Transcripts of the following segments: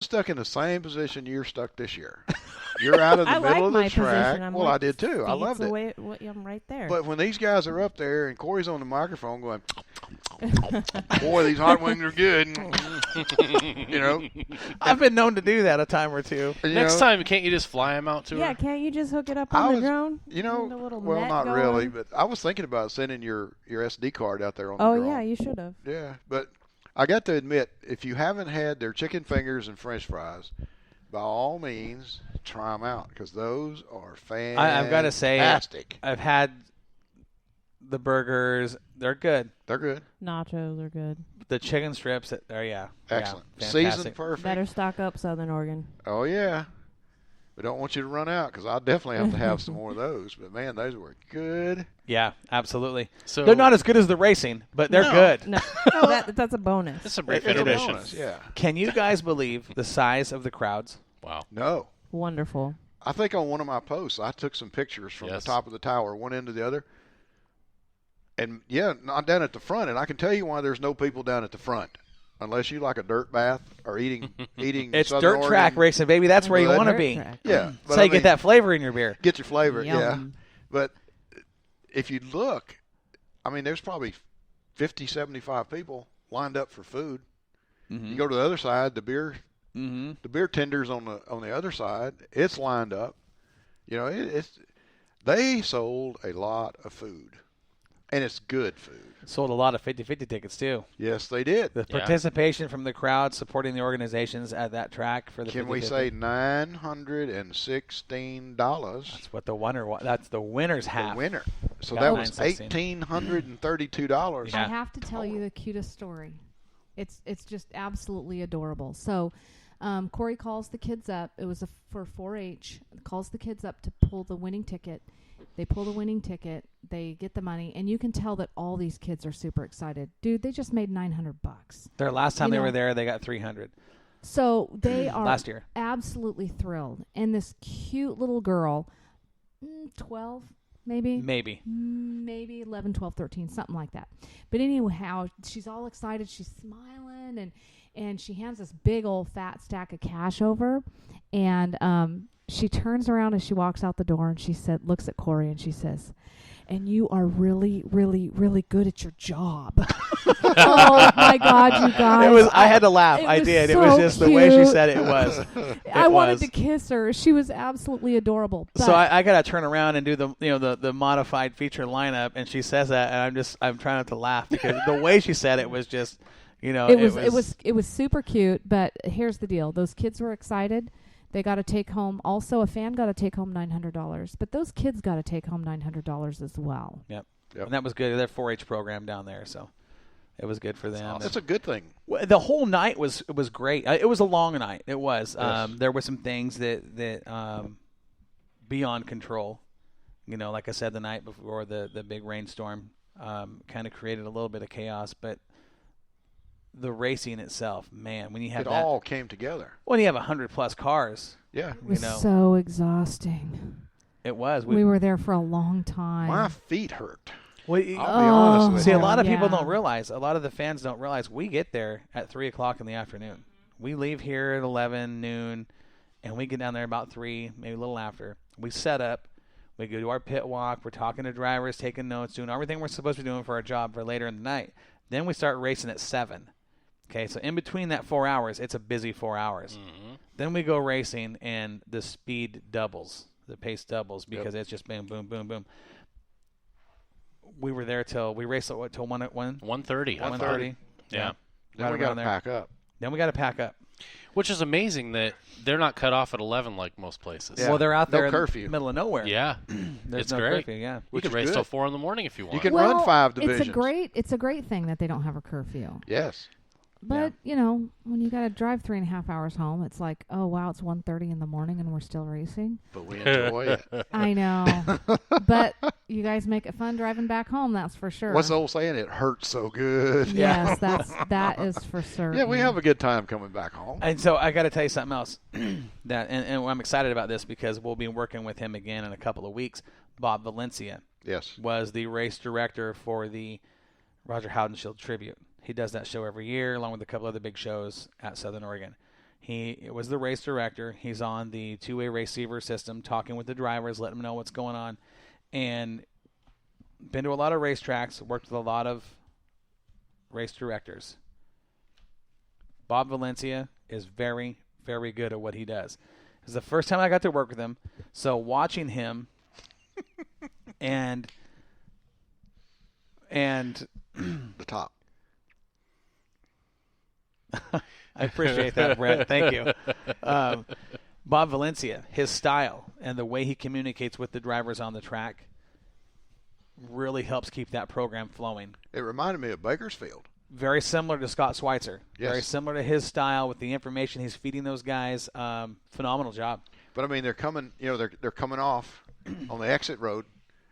stuck in the same position you're stuck this year. You're out of the I middle like of the my track. position. I'm Well, like, I did too. I feet's loved it. away, I'm right there. But when these guys are up there and Corey's on the microphone going, boy, these hot wings are good. You know, I've been known to do that a time or two. you Next know, time, can't you just fly him out to yeah, her? can't you just hook it up I on was- the drone? you And a know, little well, net not going? really, but I was thinking about sending your SD card out there on the Oh, drone. yeah, you should have. Yeah, but I got to admit, if you haven't had their chicken fingers and French fries, by all means, try them out because those are fantastic. I've got to say, I've had the burgers. They're good. They're good. Nachos are good. The chicken strips, yeah. Excellent. Yeah, Seasoned fantastic. perfect. Better stock up, Southern Oregon. Oh, yeah. We don't want you to run out because I definitely have to have some more of those. But, man, those were good. Yeah, absolutely. So They're not as good as the racing, but they're good. No, that's a bonus. It's a brief It's a intermission. bonus, yeah. Can you guys believe the size of the crowds? Wow. No. Wonderful. I think on one of my posts, I took some pictures from Yes. the top of the tower, one end to the other. And, yeah, not down at the front. And I can tell you why there's no people down at the front. Unless you like a dirt bath or eating It's Southern dirt Oregon. track racing, baby. That's where you Well, want to Dirt be. track. Yeah. That's how you get that flavor in your beer. Get your flavor, Yum. yeah. But if you look, I mean, there's probably 50, 75 people lined up for food. You go to the other side, the beer tenders on the other side, it's lined up. You know, they sold a lot of food, and it's good food. Sold a lot of 50-50 tickets, too. Yes, they did. The participation from the crowd supporting the organizations at that track for the 50-50. Can we say $916? That's what the winner. That's the winner's half. The winner. So Got that was $916. $1,832. Yeah. I have to tell you the cutest story. It's just absolutely adorable. So Corey calls the kids up. It was for 4-H. Calls the kids up to pull the winning ticket. They pull the winning ticket. They get the money, and you can tell that all these kids are super excited. Dude, they just made $900. Their last time You they know- were there, they got 300 So they are last year. absolutely thrilled. And this cute little girl, 12 maybe? Maybe 11, 12, 13, something like that. But anyhow, she's all excited. She's smiling, and she hands this big old fat stack of cash over. And she turns around as she walks out the door, and she looks at Corey, and she says, "And you are really, really, really good at your job." Oh my God, you guys! I had to laugh. I was did. It so was just the way she cute. said it was. I wanted was. to kiss her. She was absolutely adorable. But So I got to turn around and do the modified feature lineup, and she says that, and I'm trying not to laugh because the way she said it was just, it was super cute. But here's the deal: those kids were excited. They got to take home. Also, a fan got to take home $900, but those kids got to take home $900 as well. Yep. And that was good. Their 4-H program down there, so it was good for them. That's a good thing. The whole night was great. It was a long night. It was. Yes. There were some things that beyond control. Like I said, the night before the big rainstorm kind of created a little bit of chaos, but the racing itself, man, when you have all came together. When you have 100+ cars, Yeah. It was so exhausting. it was. We were there for a long time. My feet hurt. Well, I'll be honest with see, you. a lot of people Yeah. don't realize. A lot of the fans don't realize we get there at 3:00 in the afternoon. We leave here at 11 noon, and we get down there about 3, maybe a little after. We set up. We go to our pit walk. We're talking to drivers, taking notes, doing everything we're supposed to be doing for our job for later in the night. Then we start racing at 7. Okay, so in between that 4 hours, it's a busy 4 hours. Then we go racing, and the speed doubles. The pace doubles because it's just boom, boom, boom, boom. We were there till we raced at till 1:30. 1:30. Yeah. Then Right we got around to there. pack up. Then we got to pack up. Which is amazing that they're not cut off at 11 like most places. Yeah. Well, they're out No there curfew. in the middle of nowhere. Yeah. There's It's no great. curfew. Yeah. You Which could is race good. till 4 in the morning if you want. You can run 5 divisions. It's a great thing that they don't have a curfew. Yes. But when you got to drive 3.5 hours home, it's like, oh wow, it's 1:30 in the morning and we're still racing. But we enjoy it. I know, but you guys make it fun driving back home. That's for sure. What's the old saying? It hurts so good. Yes, that is for certain. Yeah, we have a good time coming back home. And so I got to tell you something else that, and I'm excited about this because we'll be working with him again in a couple of weeks. Bob Valencia Yes. was the race director for the Roger Howden Shield Tribute. He does that show every year along with a couple other big shows at Southern Oregon. He was the race director. He's on the two-way receiver system, talking with the drivers, letting them know what's going on. And been to a lot of racetracks, worked with a lot of race directors. Bob Valencia is very, very good at what he does. It was the first time I got to work with him. So watching him and The top. I appreciate that, Brett. Thank you. Bob Valencia, his style and the way he communicates with the drivers on the track really helps keep that program flowing. It reminded me of Bakersfield. Very similar to Scott Schweitzer. Yes. Very similar to his style with the information he's feeding those guys. Phenomenal job. But I mean, they're coming. They're coming off on the exit road,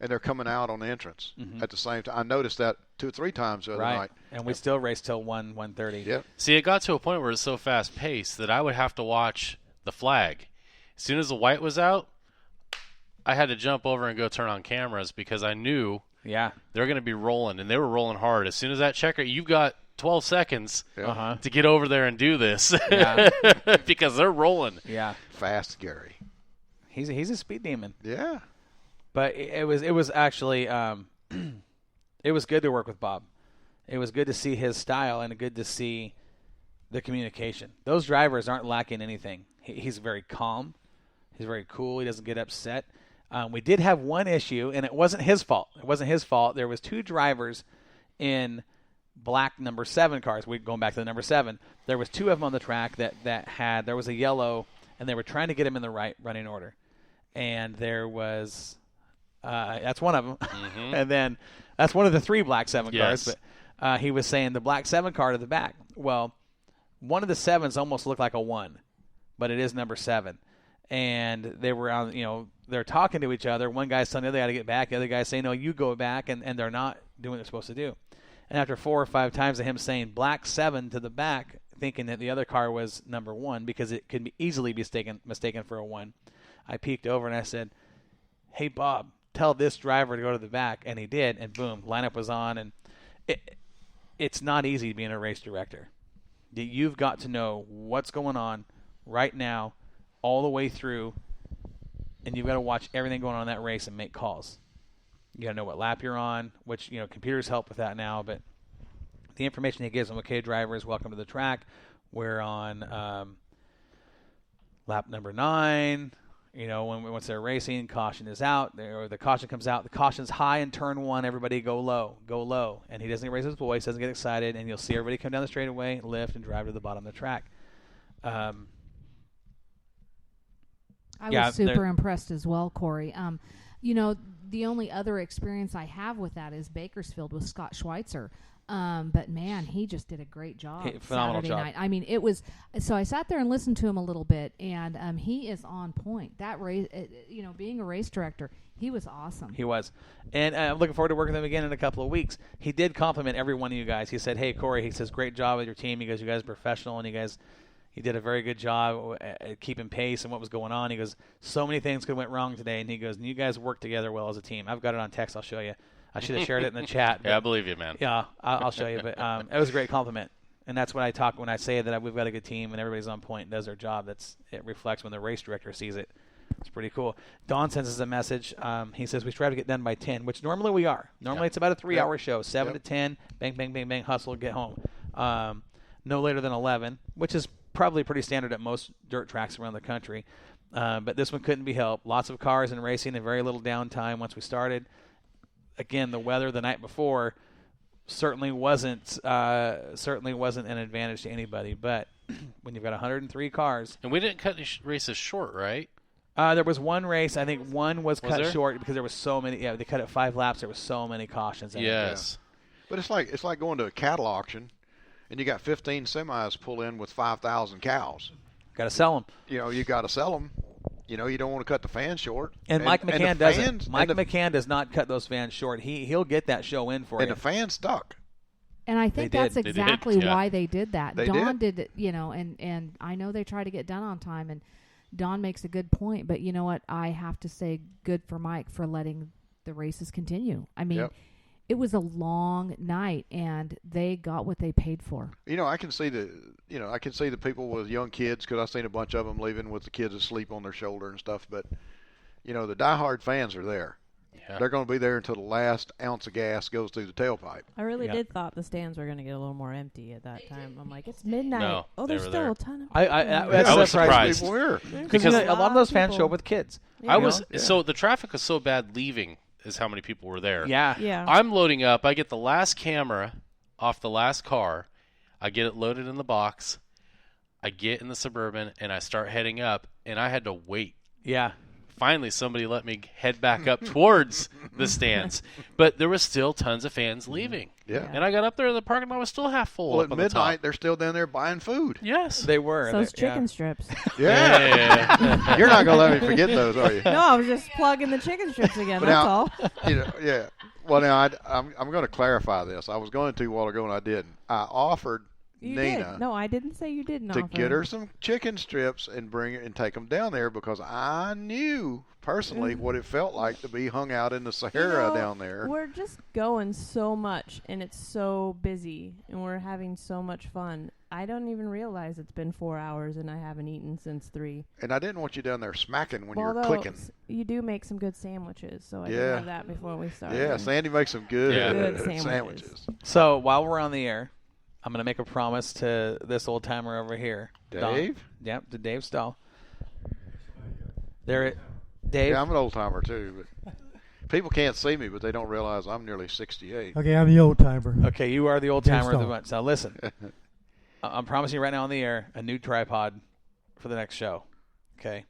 and they're coming out on the entrance at the same time. I noticed that 2 or 3 times the other night. And we still race till 1:30. Yep. See, it got to a point where it's so fast paced that I would have to watch the flag. As soon as the white was out, I had to jump over and go turn on cameras because I knew they're going to be rolling, and they were rolling hard. As soon as that checker, you've got 12 seconds to get over there and do this because they're rolling. Yeah. Fast Gary. He's a speed demon. Yeah. But it was actually it was good to work with Bob. It was good to see his style and good to see the communication. Those drivers aren't lacking anything. He's very calm. He's very cool. He doesn't get upset. We did have one issue, and it wasn't his fault. There was 2 drivers in black number 7 cars. We're going back to the number 7. There was 2 of them on the track that had, there was a yellow, and they were trying to get him in the right running order. And there was, that's one of them. And then that's one of the 3 black 7 cars. But he was saying the black 7 car to the back. Well, one of the 7s almost looked like a 1, but it is number 7. And they were on, they're talking to each other. One guy's telling the other guy to get back. The other guy's saying, no, you go back. And they're not doing what they're supposed to do. And after 4 or 5 times of him saying black 7 to the back, thinking that the other car was number 1 because it could easily be mistaken for a 1, I peeked over and I said, hey, Bob, tell this driver to go to the back. And he did. And boom, lineup was on. And it's not easy being a race director. You've got to know what's going on right now all the way through, and you've got to watch everything going on in that race and make calls. You got to know what lap you're on, which, computers help with that now, but the information he gives them, okay, drivers, welcome to the track. We're on lap number 9. Once they're racing, caution is out, or the caution comes out. The caution's high in turn 1. Everybody go low. And he doesn't raise his voice, doesn't get excited, and you'll see everybody come down the straightaway, lift, and drive to the bottom of the track. I was super impressed as well, Corey. The only other experience I have with that is Bakersfield with Scott Schweitzer. But man, he just did a great job phenomenal Saturday job. night. I mean, it was, so I sat there and listened to him a little bit, and he is on point. That race, being a race director, he was awesome. He was. And I'm looking forward to working with him again in a couple of weeks. He did compliment every one of you guys. He said, hey, Corey, he says, great job with your team. He goes, you guys are professional, and he did a very good job at keeping pace and what was going on. He goes, so many things could have went wrong today. And he goes, and you guys worked together well as a team. I've got it on text. I'll show you. I should have shared it in the chat. Yeah, I believe you, man. Yeah, I'll show you. But it was a great compliment. And that's what I talk when I say that we've got a good team and everybody's on point and does their job. It reflects when the race director sees it. It's pretty cool. Don sends us a message. He says we try to get done by 10, which normally we are. Normally it's about a 3-hour show, 7 to 10, bang, bang, bang, bang, hustle, get home. No later than 11, which is probably pretty standard at most dirt tracks around the country. But this one couldn't be helped. Lots of cars and racing and very little downtime once we started. Again, the weather the night before certainly wasn't an advantage to anybody. But when you've got 103 cars, and we didn't cut the races short, right? There was one race. I think one was cut there? short because there was so many. Yeah, they cut it 5 laps. There was so many cautions. Yes, but it's like going to a cattle auction, and you got 15 semis pull in with 5,000 cows. Got to sell them. You got to sell them. You don't want to cut the fans short. And Mike McCann doesn't. Mike McCann does not cut those fans short. He'll get that show in for you. And the fans stuck. And I think that's exactly why they did that. Don did it, and I know they try to get done on time, and Don makes a good point. But you know what? I have to say good for Mike for letting the races continue. I mean, it was a long night, and they got what they paid for. I can see the people with young kids because I've seen a bunch of them leaving with the kids asleep on their shoulder and stuff. But the diehard fans are there. Yeah. They're going to be there until the last ounce of gas goes through the tailpipe. I really did thought the stands were going to get a little more empty at that time. I'm like, it's midnight. No, there's still there. a ton of people. I was surprised. People here. Because a lot of those fans show up with kids. So the traffic was so bad leaving is how many people were there. Yeah. I'm loading up. I get the last camera off the last car. I get it loaded in the box. I get in the Suburban, and I start heading up, and I had to wait. Yeah. Finally, somebody let me head back up towards the stands. But there was still tons of fans leaving. Yeah. And I got up there, and the parking lot was still half full. Well, at midnight, they're still down there buying food. Yes. They were. those chicken strips. Yeah. You're not going to let me forget those, are you? No, I was just plugging the chicken strips again. But That's now, all. Yeah. Well, now, I'm going to clarify this. I was going to a while ago, and I didn't. I offered You Nina did. No, I didn't say you didn't to offer. get her some chicken strips and bring it and take them down there because I knew personally what it felt like to be hung out in the Sahara down there. We're just going so much, and it's so busy, and we're having so much fun. I don't even realize it's been 4 hours, and I haven't eaten since 3. And I didn't want you down there smacking when Although you're clicking. You do make some good sandwiches, so I did have that before we started. Yeah, Sandy makes some good, good sandwiches. So while we're on the air, I'm going to make a promise to this old timer over here. Dave? Yep, to Dave Stahl. Dave? Yeah, I'm an old timer too, but people can't see me, but they don't realize I'm nearly 68. Okay, I'm the old timer. Okay, you are the old timer of the Stahl. bunch. Now listen, I'm promising you right now on the air a new tripod for the next show. Okay,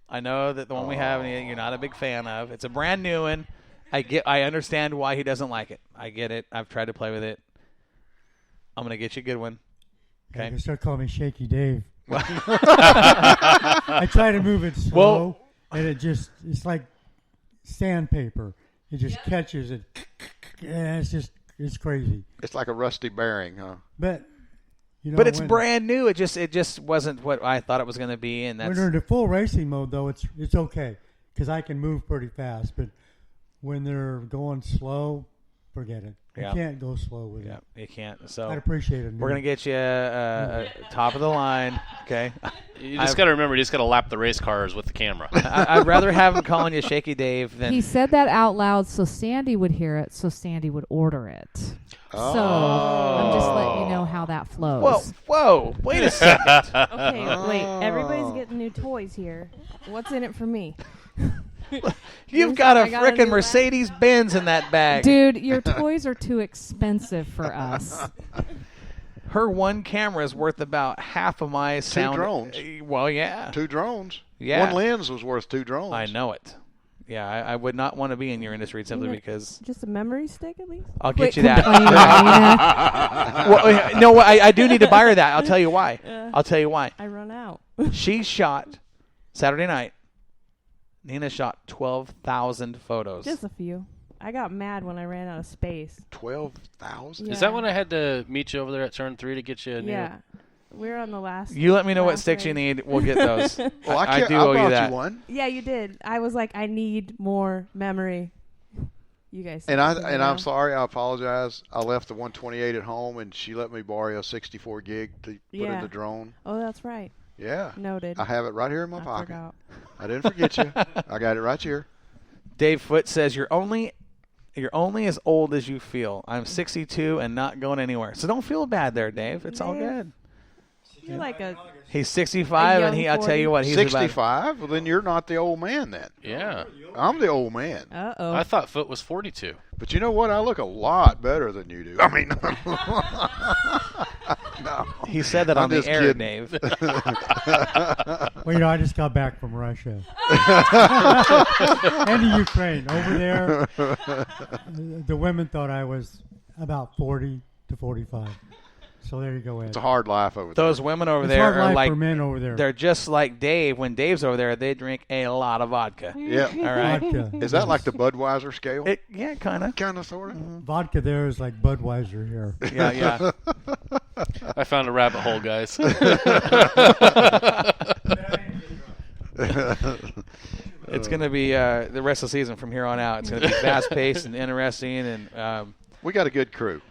I know that the one we have you're not a big fan of. It's a brand new one. I understand why he doesn't like it. I get it. I've tried to play with it. I'm gonna get you a good one. Okay. You start calling me Shaky Dave. I try to move it slow, and it's like sandpaper. It just catches it. Yeah, it's crazy. It's like a rusty bearing, huh? But but it's brand new. It just wasn't what I thought it was going to be, and that's when they're in the full racing mode though. It's okay because I can move pretty fast. But when they're going slow, forget it. You can't go slow with it. You can't. So I'd appreciate it. We're going to get you a top of the line, okay? You just got to remember, you just got to lap the race cars with the camera. I'd rather have him calling you Shaky Dave than... He said that out loud so Sandy would hear it, so Sandy would order it. Oh. So I'm just letting you know how that flows. Whoa, wait a second. Okay, wait. Everybody's getting new toys here. What's in it for me? You've got a I got a frickin' new Mercedes-Benz in that bag. Dude, your toys are too expensive for us. Her one camera is worth about half of my sound. 2 drones. Well, yeah. 2 drones. Yeah. One lens was worth 2 drones. I know it. Yeah, I would not want to be in your industry simply because... Just a memory stick, at least? I'll get you that. No, I do need to buy her that. I'll tell you why. I'll tell you why. I run out. She shot Saturday night. Nina shot 12,000 photos. Just a few. I got mad when I ran out of space. 12,000? Yeah. Is that when I had to meet you over there at turn 3 to get you a new... Yeah. We're on the last... You let me know what last sticks you race. need. We'll get those. Well, I do I owe brought you that. one. Yeah, you did. I was like, I need more memory. You guys... I'm sorry. I apologize. I left the 128 at home, and she let me borrow a 64 gig to put in the drone. Oh, that's right. Yeah. Noted. I have it right here in my pocket. Forgot. I didn't forget you. I got it right here. Dave Foote says you're only as old as you feel. I'm 62 and not going anywhere. So don't feel bad there, Dave. It's all good. You're like a... He's 65 and I'll tell you what, he's 65? Well, then you're not the old man then. Yeah. I'm the old man. Uh-oh. I thought Foot was 42. But you know what? I look a lot better than you do. I mean, no. He said that I'm on the just air, kidding. Dave. Well, I just got back from Russia and the Ukraine. Over there, the women thought I was about 40 to 45. So there you go, Ed. It's a hard life over there. Those women over It's there hard are life like for men over there. they're just like Dave. When Dave's over there, they drink a lot of vodka. Yeah. All right. Vodka. Is that like the Budweiser scale? Yeah, kind of. Kind of, sort of. Vodka there is like Budweiser here. Yeah. I found a rabbit hole, guys. It's going to be the rest of the season from here on out. It's going to be fast-paced and interesting. And we got a good crew.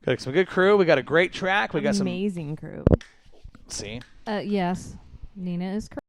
Got some good crew. We got a great track. We got some amazing crew. See? Yes. Nina is correct.